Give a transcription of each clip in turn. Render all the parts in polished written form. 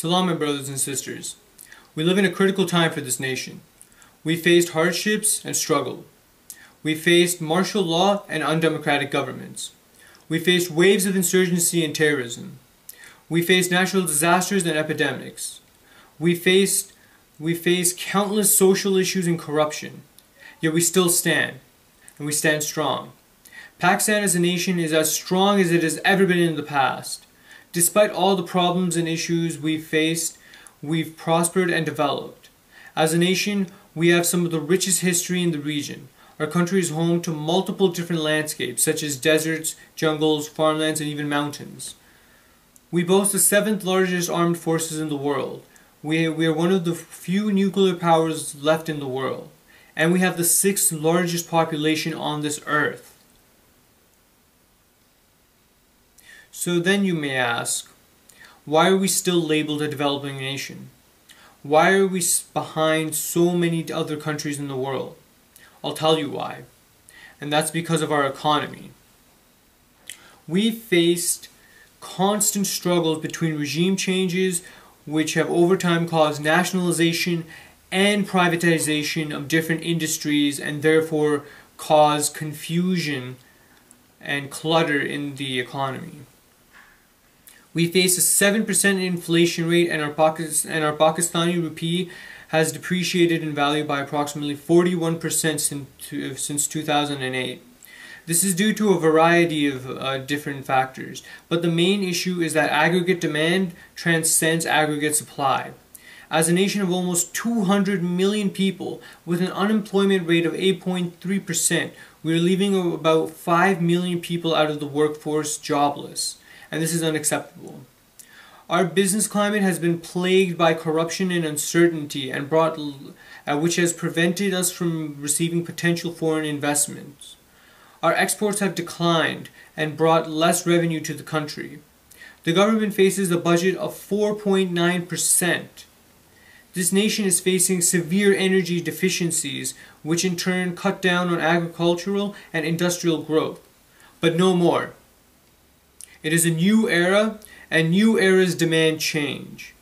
Salam, my brothers and sisters. We live in a critical time for this nation. We faced hardships and struggle. We faced martial law and undemocratic governments. We faced waves of insurgency and terrorism. We faced natural disasters and epidemics. We faced countless social issues and corruption. Yet we still stand, and we stand strong. Pakistan as a nation is as strong as it has ever been in the past. Despite all the problems and issues we've faced, we've prospered and developed. As a nation, we have some of the richest history in the region. Our country is home to multiple different landscapes, such as deserts, jungles, farmlands, and even mountains. We boast the 7th largest armed forces in the world. We are one of the few nuclear powers left in the world. And we have the 6th largest population on this earth. So then you may ask, why are we still labeled a developing nation? Why are we behind so many other countries in the world? I'll tell you why. And that's because of our economy. We faced constant struggles between regime changes, which have over time caused nationalization and privatization of different industries, and therefore caused confusion and clutter in the economy. We face a 7% inflation rate, and our Pakistani rupee has depreciated in value by approximately 41% since 2008. This is due to a variety of different factors, but the main issue is that aggregate demand transcends aggregate supply. As a nation of almost 200 million people with an unemployment rate of 8.3%, we are leaving about 5 million people out of the workforce jobless. And this is unacceptable. Our business climate has been plagued by corruption and uncertainty, and which has prevented us from receiving potential foreign investments. Our exports have declined and brought less revenue to the country. The government faces a budget of 4.9%. This nation is facing severe energy deficiencies, which in turn cut down on agricultural and industrial growth. But no more. It is a new era, and new eras demand change.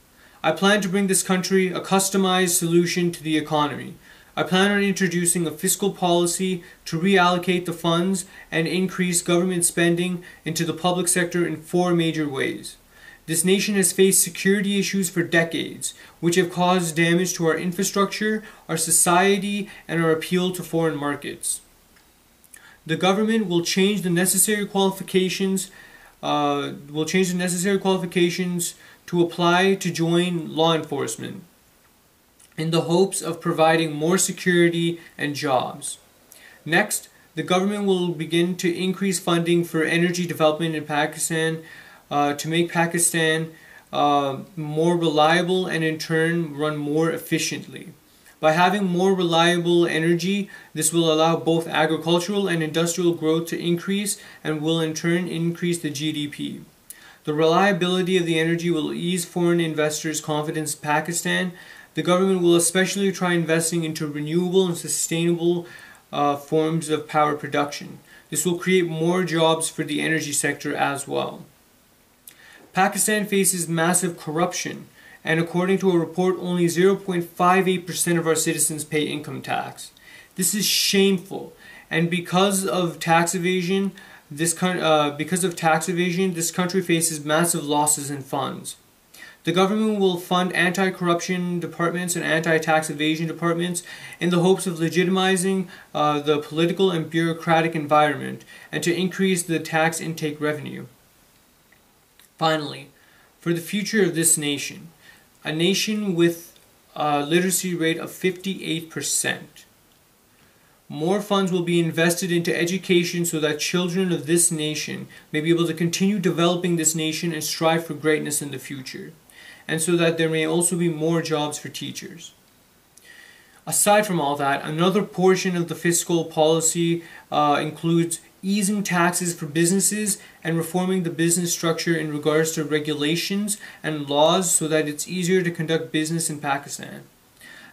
I plan to bring this country a customized solution to the economy. I plan on introducing a fiscal policy to reallocate the funds and increase government spending into the public sector in 4 major ways. This nation has faced security issues for decades, which have caused damage to our infrastructure, our society, and our appeal to foreign markets. The government will change the necessary qualifications to apply to join law enforcement in the hopes of providing more security and jobs. Next, the government will begin to increase funding for energy development in Pakistan to make Pakistan more reliable and in turn run more efficiently. By having more reliable energy, this will allow both agricultural and industrial growth to increase and will in turn increase the GDP. The reliability of the energy will ease foreign investors' confidence in Pakistan. The government will especially try investing into renewable and sustainable forms of power production. This will create more jobs for the energy sector as well. Pakistan faces massive corruption, and according to a report, only 0.58% of our citizens pay income tax. This is shameful, and because of tax evasion, this country faces massive losses in funds. The government will fund anti-corruption departments and anti-tax evasion departments in the hopes of legitimizing the political and bureaucratic environment and to increase the tax intake revenue. Finally, for the future of this nation, a nation with a literacy rate of 58%. More funds will be invested into education so that children of this nation may be able to continue developing this nation and strive for greatness in the future, and so that there may also be more jobs for teachers. Aside from all that, another portion of the fiscal policy includes easing taxes for businesses and reforming the business structure in regards to regulations and laws so that it's easier to conduct business in Pakistan.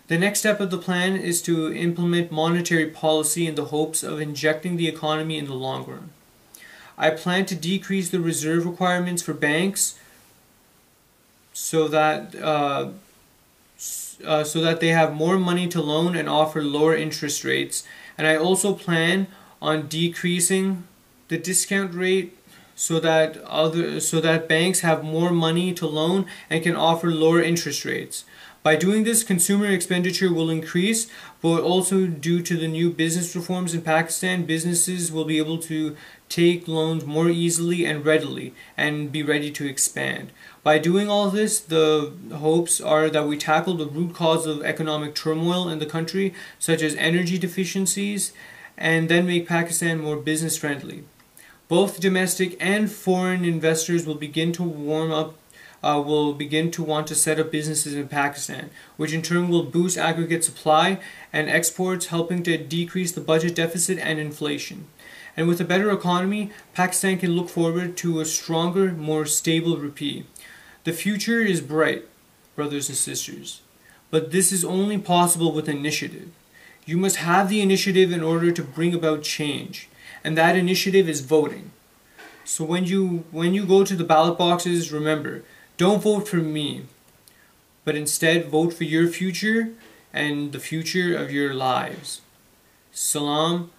The next step of the plan is to implement monetary policy in the hopes of injecting the economy in the long run. I plan to decrease the reserve requirements for banks so that they have more money to loan and offer lower interest rates. And I also plan on decreasing the discount rate so that banks have more money to loan and can offer lower interest rates. By doing this, consumer expenditure will increase, but also due to the new business reforms in Pakistan, businesses will be able to take loans more easily and readily and be ready to expand. By doing all this, the hopes are that we tackle the root cause of economic turmoil in the country, such as energy deficiencies, and then make Pakistan more business friendly. Both domestic and foreign investors will begin to want to set up businesses in Pakistan, which in turn will boost aggregate supply and exports, helping to decrease the budget deficit and inflation. And with a better economy, Pakistan can look forward to a stronger, more stable rupee. The future is bright, brothers and sisters, but this is only possible with initiative. You must have the initiative in order to bring about change, and that initiative is voting. So when you go to the ballot boxes, remember, don't vote for me, but instead vote for your future and the future of your lives. Salam